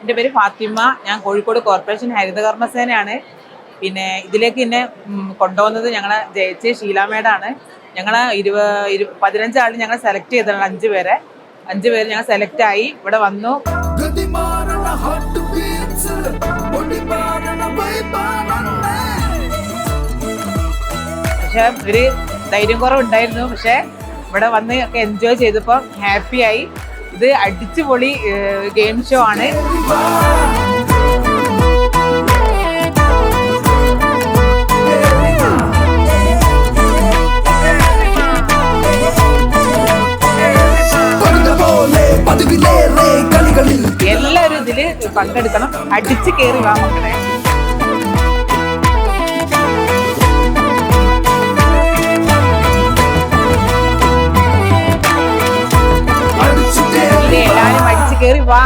എൻ്റെ പേര് ഫാത്തിമ. ഞാൻ കോഴിക്കോട് കോർപ്പറേഷൻ ഹരിതകർമ്മസേനയാണ്. പിന്നെ ഇതിലേക്ക് എന്നെ കൊണ്ടുവന്നത് ഞങ്ങളെ ജയിച്ച ഷീല മേഡാണ്. ഞങ്ങളെ 15 ആൾ ഞങ്ങൾ സെലക്ട് ചെയ്തതാണ്. 5 പേര് ഞങ്ങൾ സെലക്ട് ആയി ഇവിടെ വന്നു. പക്ഷെ ഒരു ധൈര്യം കുറവുണ്ടായിരുന്നു. പക്ഷെ ഇവിടെ വന്ന് ഒക്കെ എൻജോയ് ചെയ്തപ്പോൾ ഹാപ്പിയായി. ഇത് അടിച്ചുപൊളി ഗെയിം ഷോ ആണ്. എല്ലാവരും ഇതില് പങ്കെടുക്കണം. അടിച്ചു കയറി വാ മക്കളെ. എല്ലാരും അടിച്ചു കയറി വാ.